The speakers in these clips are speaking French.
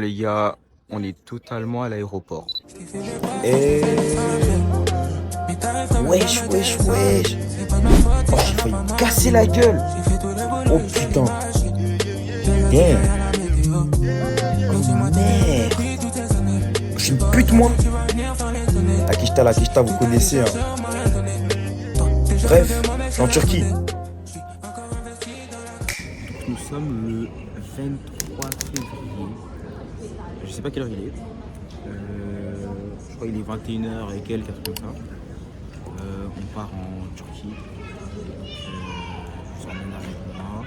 les gars, on est totalement à l'aéroport. Et... Wesh. Oh, j'ai failli casser la gueule. Oh putain. Damn. Oh merde. Je suis une pute moi. La Kishta, vous connaissez. Hein. Bref, je suis en Turquie. Nous sommes le 23 février. Je sais pas quelle heure il est. Je crois qu'il est 21h et quelques, comme ça. On part en Turquie. Je s'emmène avec moi.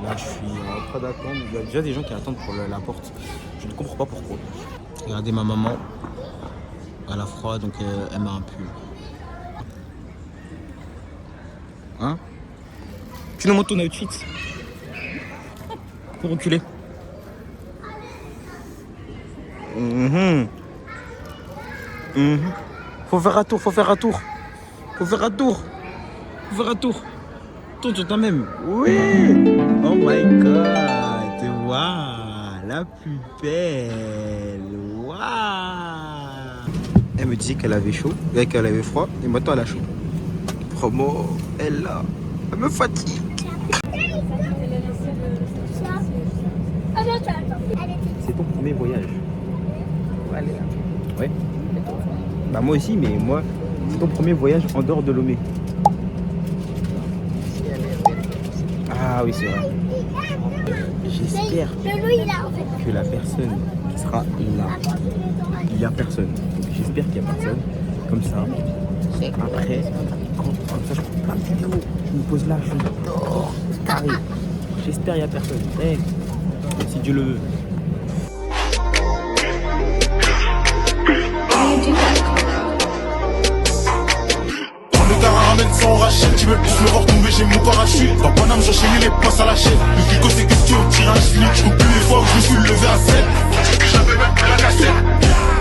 Là, je suis en train d'attendre. Il y a déjà des gens qui attendent pour la porte. Je ne comprends pas pourquoi. Regardez ma maman. Elle a froid, donc elle met un pull. Hein? Tu nous montres ton outfit. Pour reculer. Faut faire un tour. Tourne sur toi-même. Oui. Oh my god. Waouh. La plus belle. Waouh. Elle me disait qu'elle avait chaud, qu'elle avait froid, et maintenant elle a chaud. Promo, elle me fatigue. C'est ton premier voyage? Ouais. Bah moi aussi, mais moi, c'est ton premier voyage en dehors de Lomé. Ah oui, c'est vrai. J'espère que la personne qui sera là, il n'y a personne. Donc, j'espère qu'il n'y a personne. Comme ça. Après, comme ça, je prends plein de vidéos. Je me pose là, je dors. C'est carré. J'espère qu'il n'y a personne. Hey, si Dieu le veut. Sans rachète, tu veux plus me voir tomber, j'ai mon parachute. Dans Paname, j'enchaînais les passes à la chaîne. Le Kiko, c'est question au tirage flic. Je coupe plus les fois où je me suis levé à 7. J'avais même plus la cassette.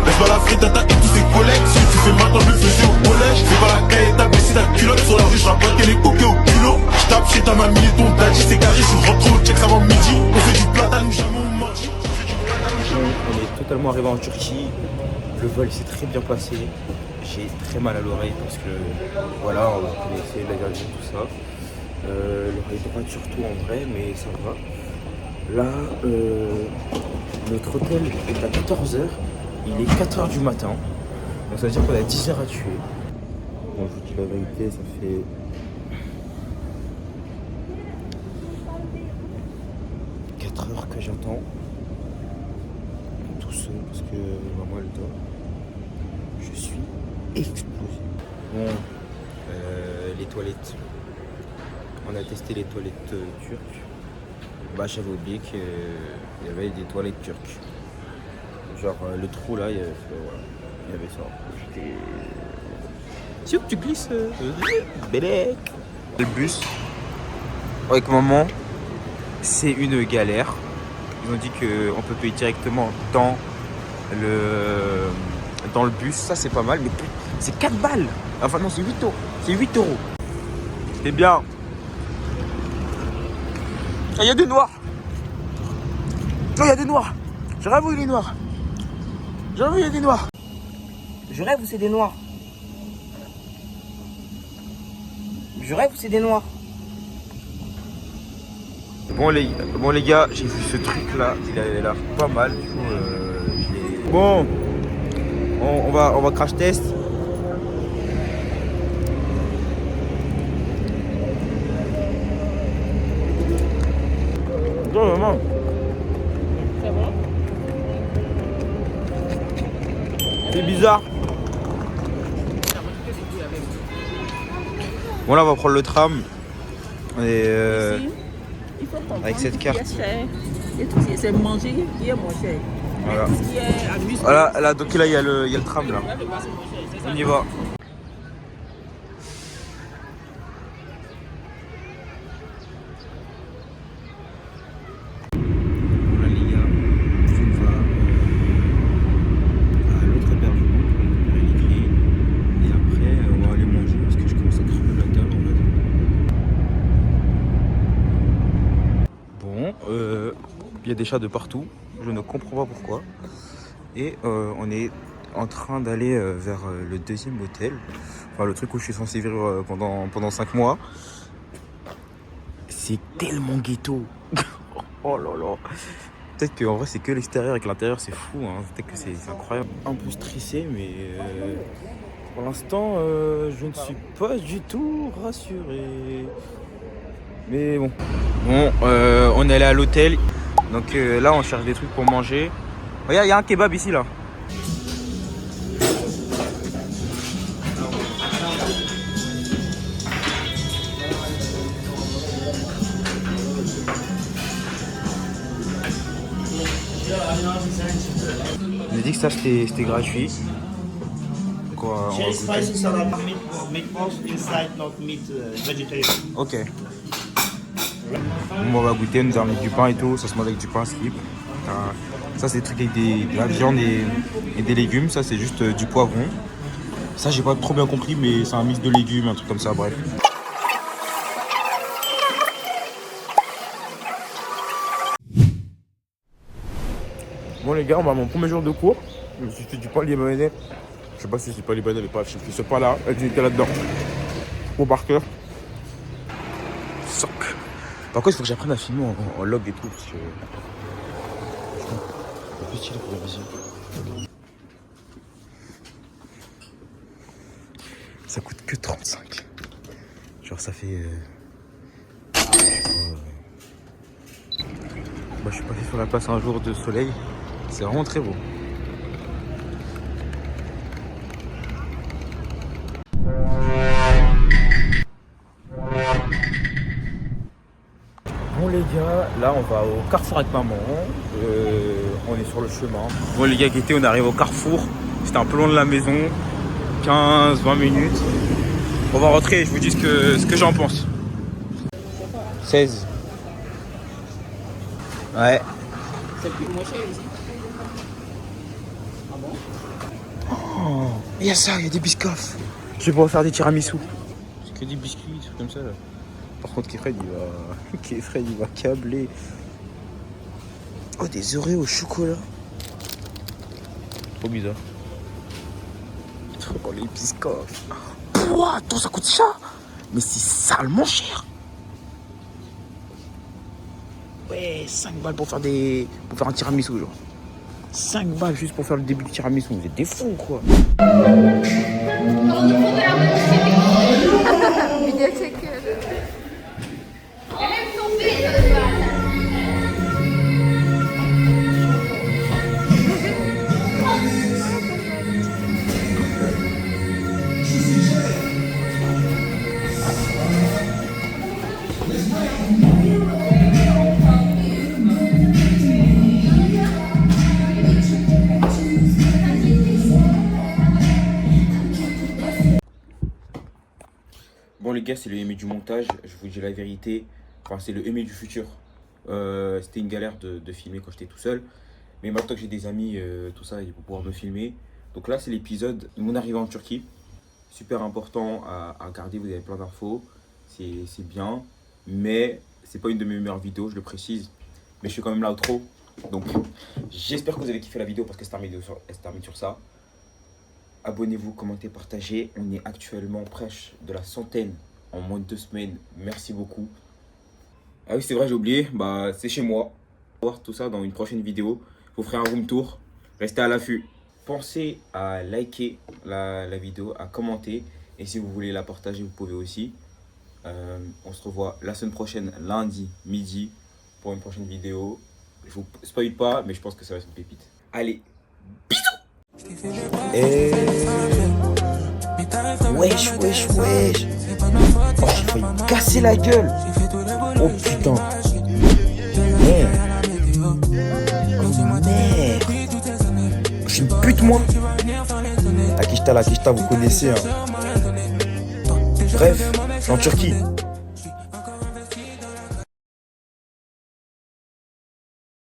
Laisse pas la frite, attaque tous tes collègues. Si tu fais maintenant, je le faisais au collège. Fais pas la caille, t'as baissé ta culotte. Sur la rue, je rabattais les coquets au culot. Je tape chez ta mamie et ton daddy, c'est carré. Je rentre au check avant midi. On fait du platane, jamais on mardi. On est totalement arrivé en Turquie. Le vol s'est très bien passé. J'ai très mal à l'oreille parce que voilà, vous connaissez l'allergie, tout ça. L'oreille droite surtout en vrai, mais ça va. Là, notre hôtel est à 14h. Il est 4h du matin. Donc ça veut dire qu'on a 10 heures à tuer. Bon, je vous dis la vérité, ça fait... heures que j'attends. Tout seul parce que maman elle dort. Je suis explosé. Bon, les toilettes. On a testé les toilettes turques. Bah, j'avais oublié qu'il y avait des toilettes turques. Genre le trou là, il y avait ça. Si tu glisses, Bélec. Le bus avec maman, c'est une galère. Ils ont dit qu'on peut payer directement dans le bus. Ça c'est pas mal, mais c'est 4 balles. Enfin non, c'est 8 euros. C'est 8 euros. C'est bien. Il y a des noirs. Il y a des noirs. Je rêve où il est noir. Je rêve où il y a des noirs. Je rêve ou c'est des noirs? Je rêve ou c'est des noirs? Bon les gars, j'ai vu ce truc là, il avait l'air pas mal. Du coup, je l'ai... Bon, on va crash test. Bon, maman. C'est bon? C'est bizarre. Bon là on va prendre le tram. Et avec cette carte. C'est manger qui est moins cher. Voilà. Tout ce qui est amusement. Voilà, là, donc là il y a le tram là. On y va. Voilà les gars, on va à l'autre hébergement pour récupérer les clés. Et après on va aller manger parce que je commence à crever la dalle on va dire. Bon, il y a des chats de partout. Je ne comprends pas pourquoi. Et on est en train d'aller vers le deuxième hôtel. Enfin, le truc où je suis censé vivre pendant 5 mois. C'est tellement ghetto. Oh là là. Peut-être qu'en vrai, c'est que l'extérieur et que l'intérieur, c'est fou. Hein. Peut-être que c'est incroyable. Un peu stressé, mais pour l'instant, je ne suis pas du tout rassuré. Mais bon. Bon, on est allé à l'hôtel. Donc là, on cherche des trucs pour manger. Regarde, il y a un kebab ici, là. On a dit que ça, c'était gratuit. Quoi, on va Chili goûter. spicy salad, meatballs inside, not meat, vegetarian. Ok. Bon, on va goûter, on nous a remis du pain et tout, ça se mange avec du pain slip. Ça c'est des trucs avec de la viande et des légumes, ça c'est juste du poivron. Ça j'ai pas trop bien compris mais c'est un mix de légumes, un truc comme ça, bref. Bon les gars, on va à mon premier jour de cours. Je me suis fait du pain libanais. Je sais pas si c'est pas libanais mais pas, je fais ce pain là, avec du Nutella là-dedans. Au Barker. Soc. Par contre, il faut que j'apprenne à filmer en log et tout, parce que... C'est un peu stylé pour la vision. Ça coûte que 35. Genre, ça fait... Moi, je suis passé sur la place un jour de soleil. C'est vraiment très beau. Bon les gars, là on va au Carrefour avec maman, on est sur le chemin. Bon les gars, on arrive au Carrefour, c'était un peu loin de la maison, 15-20 minutes. On va rentrer et je vous dis ce que j'en pense. 16. Ouais. C'est plus moins cher ici. Ah bon? Oh, il y a ça, il y a des biscoffs. Je vais pouvoir faire des tiramisu. C'est que des biscuits, des trucs comme ça là. Par contre, Kefred, il va câbler. Oh, des Oreos au chocolat. Trop bizarre. Oh, les biscoffs. Pouah, attends, ça coûte cher. Mais c'est salement cher. Ouais, 5 balles pour faire un tiramisu, genre. 5 balles juste pour faire le début du tiramisu. Vous êtes des fous, quoi. Bon les gars, c'est le aimé du montage, je vous dis la vérité, enfin c'est le aimé du futur. C'était une galère de filmer quand j'étais tout seul, mais maintenant que j'ai des amis, tout ça, ils vont pouvoir me filmer. Donc là c'est l'épisode de mon arrivée en Turquie, super important à garder, vous avez plein d'infos, c'est bien, mais c'est pas une de mes meilleures vidéos, je le précise, mais je suis quand même là au trop. Donc j'espère que vous avez kiffé la vidéo parce que elle se termine sur ça. Abonnez-vous, commentez, partagez. On est actuellement proche de la 100e en moins de 2 semaines. Merci beaucoup. Ah oui, c'est vrai, j'ai oublié. Bah, c'est chez moi. On va voir tout ça dans une prochaine vidéo. Je vous ferai un room tour. Restez à l'affût. Pensez à liker la vidéo, à commenter. Et si vous voulez la partager, vous pouvez aussi. On se revoit la semaine prochaine, lundi, midi, pour une prochaine vidéo. Je vous spoil pas, mais je pense que ça va être une pépite. Allez, bisous! Et... Wesh. Oh, j'ai failli casser la gueule. Oh putain. Merde. Oh merde. Je suis une pute moi. La Kishta, vous connaissez hein. Bref, je suis en Turquie.